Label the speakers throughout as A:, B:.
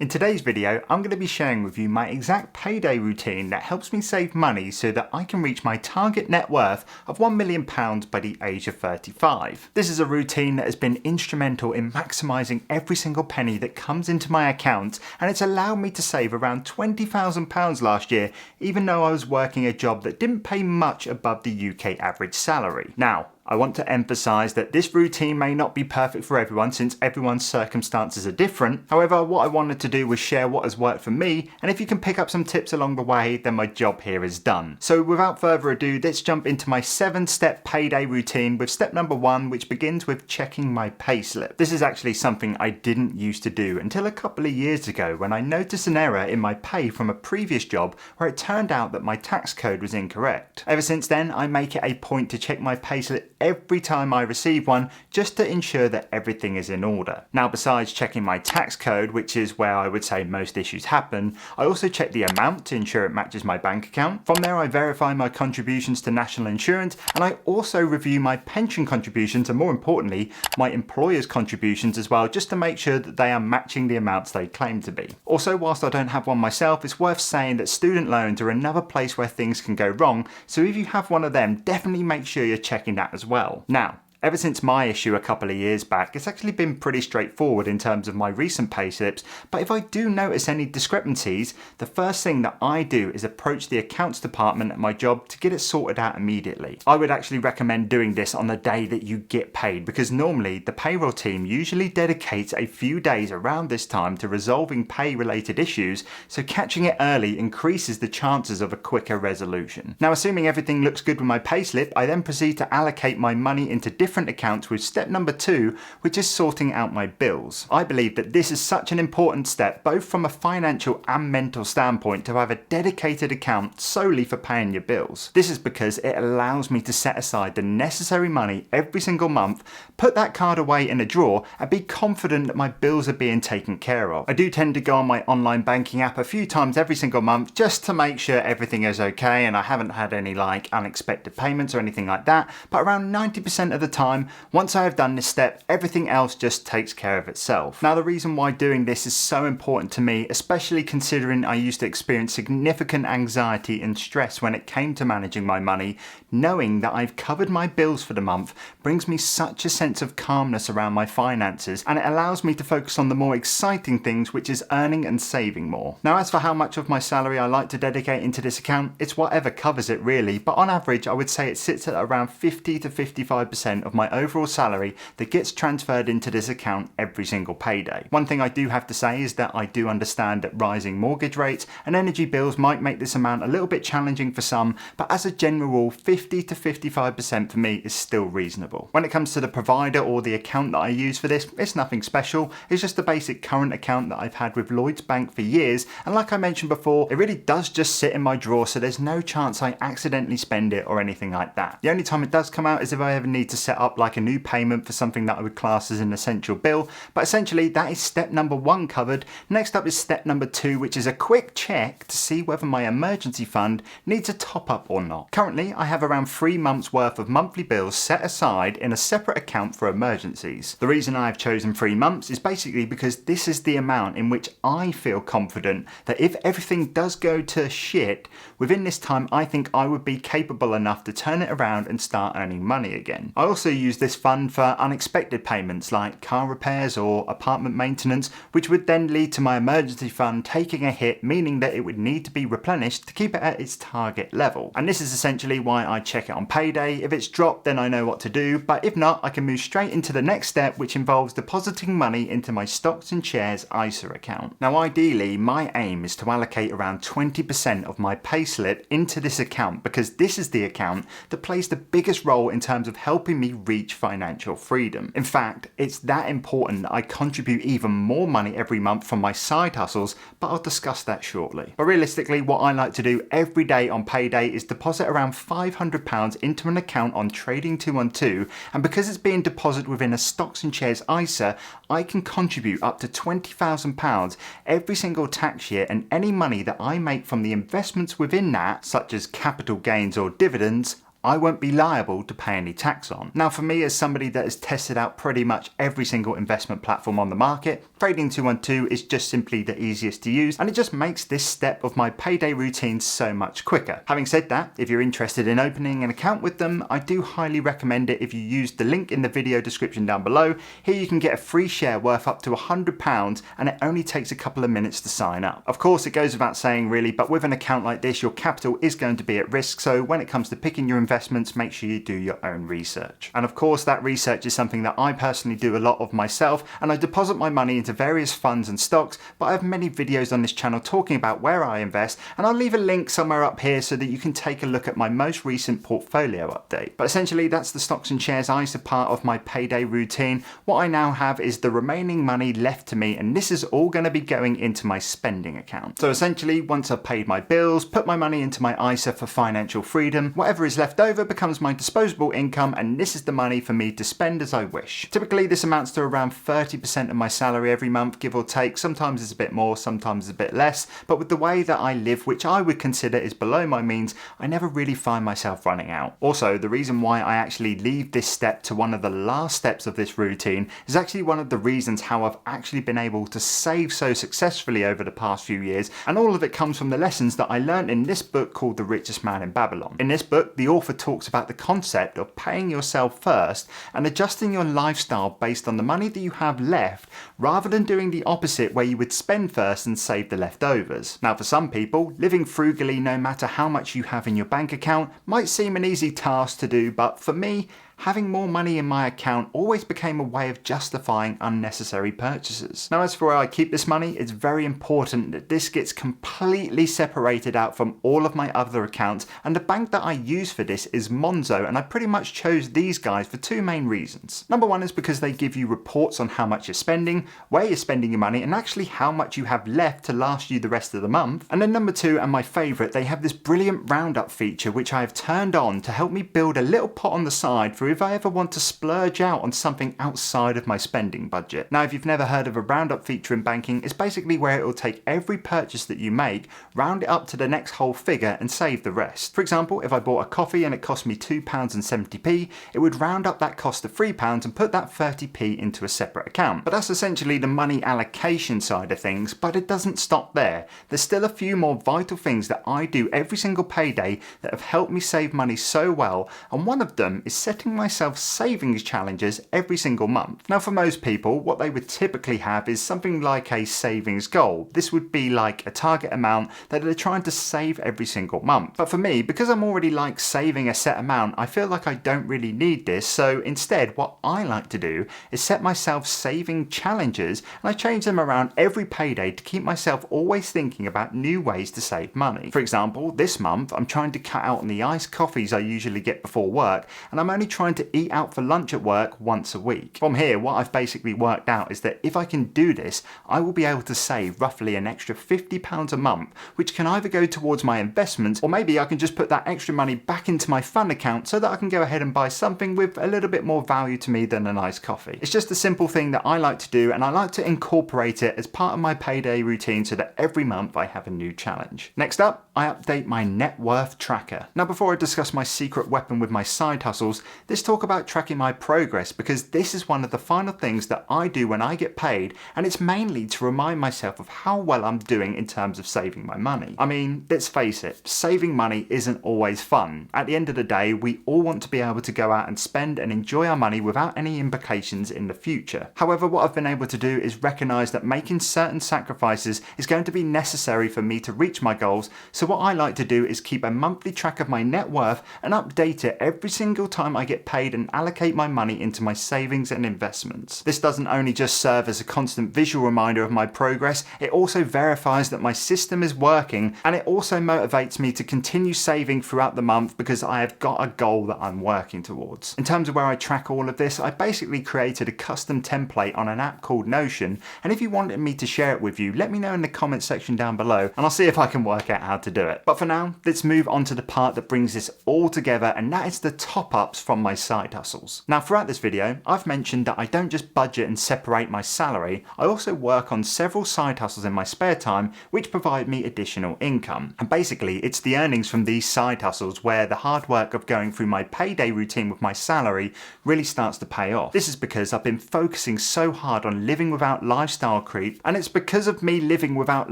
A: In today's video, I'm going to be sharing with you my exact payday routine that helps me save money so that I can reach my target net worth of £1 million by the age of 35. This is a routine that has been instrumental in maximising every single penny that comes into my account, and it's allowed me to save around £20,000 last year, even though I was working a job that didn't pay much above the UK average salary. Now, I want to emphasise that this routine may not be perfect for everyone since everyone's circumstances are different. However, what I wanted to do was share what has worked for me, and if you can pick up some tips along the way, then my job here is done. So without further ado, let's jump into my 7-step payday routine with step number 1, which begins with checking my payslip. This is actually something I didn't used to do until a couple of years ago when I noticed an error in my pay from a previous job where it turned out that my tax code was incorrect. Ever since then, I make it a point to check my payslip every time I receive one, just to ensure that everything is in order. Now, besides checking my tax code, which is where I would say most issues happen, I also check the amount to ensure it matches my bank account. From there, I verify my contributions to national insurance, and I also review my pension contributions and, more importantly, my employer's contributions as well, just to make sure that they are matching the amounts they claim to be. Also, whilst I don't have one myself, it's worth saying that student loans are another place where things can go wrong, so if you have one of them, definitely make sure you're checking that as well. Now, ever since my issue a couple of years back, it's actually been pretty straightforward in terms of my recent payslips, but if I do notice any discrepancies, the first thing that I do is approach the accounts department at my job to get it sorted out immediately. I would actually recommend doing this on the day that you get paid, because normally the payroll team usually dedicates a few days around this time to resolving pay related issues, so catching it early increases the chances of a quicker resolution. Now, assuming everything looks good with my payslip, I then proceed to allocate my money into different accounts with step number 2, which is sorting out my bills. I believe that this is such an important step, both from a financial and mental standpoint, to have a dedicated account solely for paying your bills. This is because it allows me to set aside the necessary money every single month, put that card away in a drawer, and be confident that my bills are being taken care of. I do tend to go on my online banking app a few times every single month just to make sure everything is okay and I haven't had any unexpected payments or anything like that, but around 90% of the time, once I have done this step, everything else just takes care of itself. Now, the reason why doing this is so important to me, especially considering I used to experience significant anxiety and stress when it came to managing my money, knowing that I've covered my bills for the month brings me such a sense of calmness around my finances, and it allows me to focus on the more exciting things, which is earning and saving more. Now, as for how much of my salary I like to dedicate into this account, it's whatever covers it really, but on average I would say it sits at around 50 to 55% of my overall salary that gets transferred into this account every single payday. One thing I do have to say is that I do understand that rising mortgage rates and energy bills might make this amount a little bit challenging for some, but as a general rule, 50 to 55% for me is still reasonable. When it comes to the provider or the account that I use for this, it's nothing special. It's just a basic current account that I've had with Lloyds Bank for years, and like I mentioned before, it really does just sit in my drawer, so there's no chance I accidentally spend it or anything like that. The only time it does come out is if I ever need to set up like a new payment for something that I would class as an essential bill, but essentially that is step number 1 covered. Next up is step number 2, which is a quick check to see whether my emergency fund needs a top up or not. Currently, I have around 3 months worth of monthly bills set aside in a separate account for emergencies. The reason I have chosen 3 months is basically because this is the amount in which I feel confident that if everything does go to shit, within this time I think I would be capable enough to turn it around and start earning money again. I also use this fund for unexpected payments like car repairs or apartment maintenance, which would then lead to my emergency fund taking a hit, meaning that it would need to be replenished to keep it at its target level. And this is essentially why I check it on payday. If it's dropped, then I know what to do, but if not, I can move straight into the next step, which involves depositing money into my stocks and shares ISA account. Now, ideally, my aim is to allocate around 20% of my payslip into this account, because this is the account that plays the biggest role in terms of helping me reach financial freedom. In fact, it's that important that I contribute even more money every month from my side hustles, but I'll discuss that shortly. But realistically, what I like to do every day on payday is deposit around £500 into an account on Trading 212, and because it's being deposited within a stocks and shares ISA, I can contribute up to £20,000 every single tax year, and any money that I make from the investments within that, such as capital gains or dividends, I won't be liable to pay any tax on. Now for me, as somebody that has tested out pretty much every single investment platform on the market, Trading 212 is just simply the easiest to use, and it just makes this step of my payday routine so much quicker. Having said that, if you're interested in opening an account with them, I do highly recommend it if you use the link in the video description down below. Here you can get a free share worth up to £100, and it only takes a couple of minutes to sign up. Of course, it goes without saying really, but with an account like this, your capital is going to be at risk, so when it comes to picking your investments, make sure you do your own research. And of course, that research is something that I personally do a lot of myself, and I deposit my money into various funds and stocks, but I have many videos on this channel talking about where I invest, and I'll leave a link somewhere up here so that you can take a look at my most recent portfolio update. But essentially, that's the stocks and shares I use as part of my payday routine. What I now have is the remaining money left to me, and this is all going to be going into my spending account. So essentially, once I've paid my bills, put my money into my ISA for financial freedom, whatever is left over becomes my disposable income, and this is the money for me to spend as I wish. Typically, this amounts to around 30% of my salary every month, give or take. Sometimes it's a bit more, sometimes it's a bit less, but with the way that I live, which I would consider is below my means, I never really find myself running out. Also, the reason why I actually leave this step to one of the last steps of this routine is actually one of the reasons how I've actually been able to save so successfully over the past few years, and all of it comes from the lessons that I learned in this book called The Richest Man in Babylon. In this book, the author talks about the concept of paying yourself first and adjusting your lifestyle based on the money that you have left, rather than doing the opposite where you would spend first and save the leftovers. Now for some people, living frugally no matter how much you have in your bank account might seem an easy task to do, but for me, having more money in my account always became a way of justifying unnecessary purchases. Now as for where I keep this money, it's very important that this gets completely separated out from all of my other accounts, and the bank that I use for this is Monzo, and I pretty much chose these guys for two main reasons. Number one is because they give you reports on how much you're spending, where you're spending your money, and actually how much you have left to last you the rest of the month. And then number two, and my favourite, they have this brilliant roundup feature which I have turned on to help me build a little pot on the side for if I ever want to splurge out on something outside of my spending budget. Now, if you've never heard of a roundup feature in banking, it's basically where it will take every purchase that you make, round it up to the next whole figure and save the rest. For example, if I bought a coffee and it cost me £2.70, it would round up that cost to £3 and put that 30p into a separate account. But that's essentially the money allocation side of things, but it doesn't stop there. There's still a few more vital things that I do every single payday that have helped me save money so well, and one of them is setting myself savings challenges every single month. Now for most people, what they would typically have is something like a savings goal. This would be like a target amount that they're trying to save every single month. But for me, because I'm already like saving a set amount, I feel like I don't really need this, so instead what I like to do is set myself saving challenges, and I change them around every payday to keep myself always thinking about new ways to save money. For example, this month I'm trying to cut out on the iced coffees I usually get before work, and I'm only trying to eat out for lunch at work once a week. From here, what I've basically worked out is that if I can do this, I will be able to save roughly an extra £50 a month, which can either go towards my investments, or maybe I can just put that extra money back into my fun account so that I can go ahead and buy something with a little bit more value to me than a nice coffee. It's just a simple thing that I like to do, and I like to incorporate it as part of my payday routine so that every month I have a new challenge. Next up, I update my net worth tracker. Now before I discuss my secret weapon with my side hustles, let's talk about tracking my progress, because this is one of the final things that I do when I get paid, and it's mainly to remind myself of how well I'm doing in terms of saving my money. I mean, let's face it, saving money isn't always fun. At the end of the day, we all want to be able to go out and spend and enjoy our money without any implications in the future. However, what I've been able to do is recognise that making certain sacrifices is going to be necessary for me to reach my goals, so what I like to do is keep a monthly track of my net worth and update it every single time I get paid and allocate my money into my savings and investments. This doesn't only just serve as a constant visual reminder of my progress, it also verifies that my system is working, and it also motivates me to continue saving throughout the month because I have got a goal that I'm working towards. In terms of where I track all of this, I basically created a custom template on an app called Notion, and if you wanted me to share it with you, let me know in the comment section down below and I'll see if I can work out how to do it. But for now, let's move on to the part that brings this all together, and that is the top ups from my my side hustles. Now throughout this video, I've mentioned that I don't just budget and separate my salary, I also work on several side hustles in my spare time which provide me additional income. And basically it's the earnings from these side hustles where the hard work of going through my payday routine with my salary really starts to pay off. This is because I've been focusing so hard on living without lifestyle creep, and it's because of me living without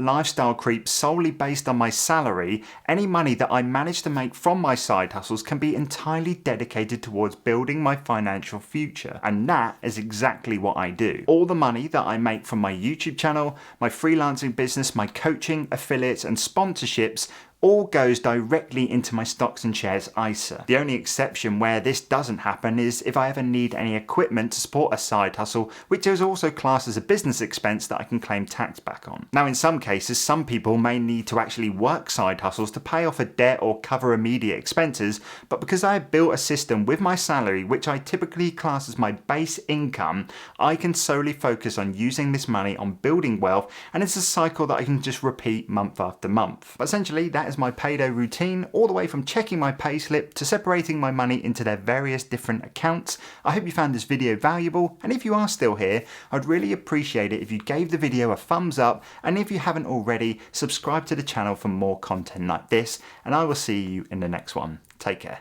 A: lifestyle creep solely based on my salary, any money that I manage to make from my side hustles can be entirely dedicated towards building my financial future. And that is exactly what I do. All the money that I make from my YouTube channel, my freelancing business, my coaching, affiliates and sponsorships all goes directly into my stocks and shares ISA. The only exception where this doesn't happen is if I ever need any equipment to support a side hustle, which is also classed as a business expense that I can claim tax back on. Now in some cases, some people may need to actually work side hustles to pay off a debt or cover immediate expenses, but because I have built a system with my salary, which I typically class as my base income, I can solely focus on using this money on building wealth, and it's a cycle that I can just repeat month after month. But essentially that is my payday routine, all the way from checking my payslip to separating my money into their various different accounts. I hope you found this video valuable, and if you are still here, I'd really appreciate it if you gave the video a thumbs up, and if you haven't already, subscribe to the channel for more content like this, and I will see you in the next one. Take care.